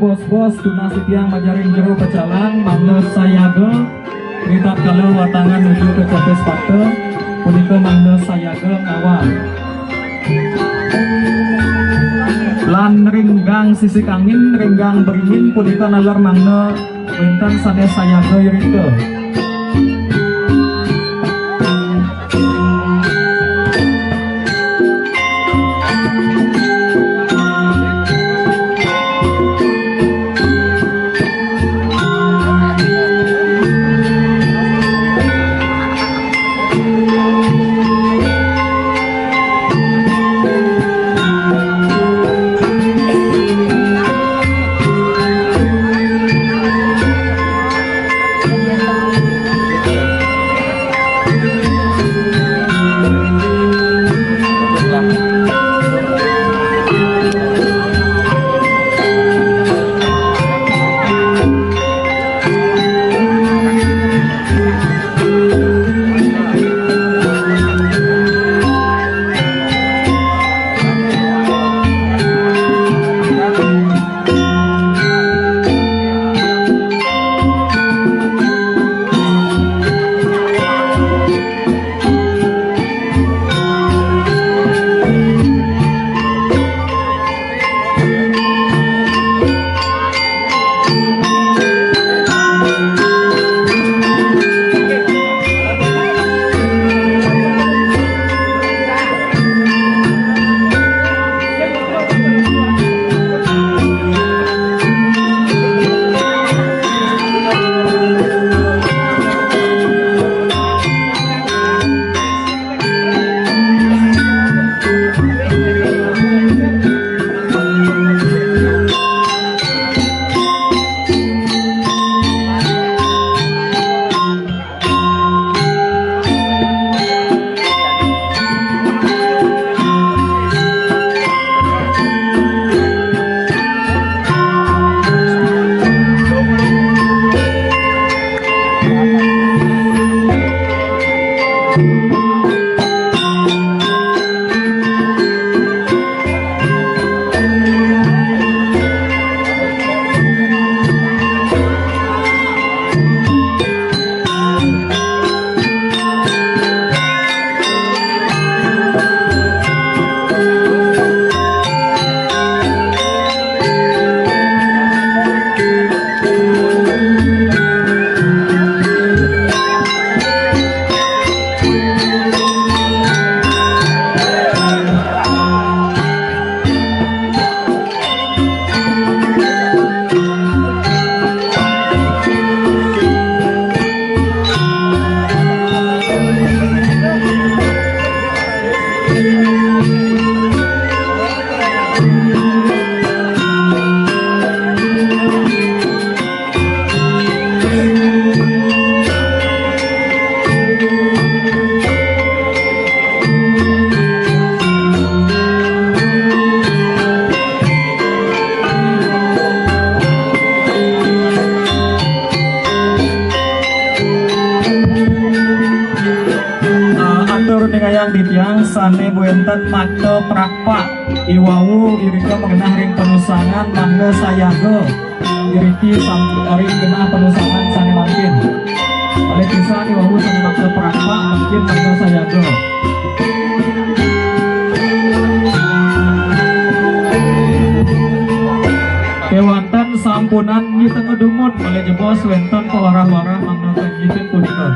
bos-bos tunas tiang majaring jero pecalang mangga sayaga ritat kalau watangan menuju ke Capes Pate punika mangga sayaga ngawal lan ringgang sisik angin ringgang beringin punika nalar mangga winten sanes sayaga yurika. Yang ditiang sane buenten mata prakpak iwawu irika mengenah ring penusangan mangga sayaga iriki ring genah penusangan sane mangkin oleh kisah iwawu sane mata prakpak mungkin mangga sayaga kewantan sampunan nyiteng ngedumut oleh jebos wenten pewarah-warah mangga kejitun punika.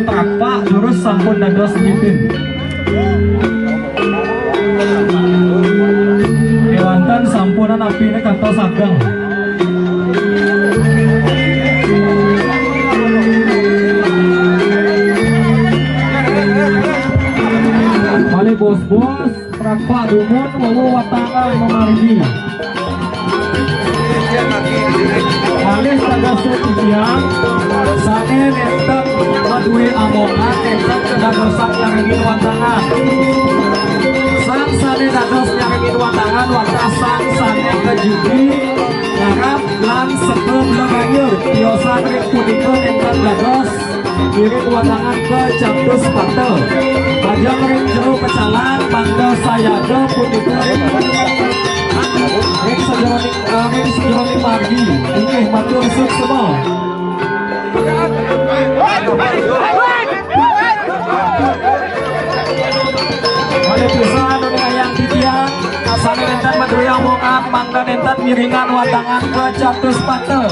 Prakpa jurus sampun dados dipin. Kewanten sampunan apine kantos ageng. Mali bos-bos Prakpa dumun wawu watangan memargi. Malih sagas titiang sane nenten madue amongan nenten kedadosan nyaringin watangan. Sang sane dados nyaringin watangan wata sang sane kejugi ngarap lan sekem leganyur tiosan ring punika nenten dados iring watangan ke Campus Patel. Ajang ring jero pecalan mangga sayaga punika ring sejeroning margi inggih matur suksema. Mali pisan dunia yang titiang sane nenten maduyang mongat mangga nenten miringan watangan ke Campus Patel.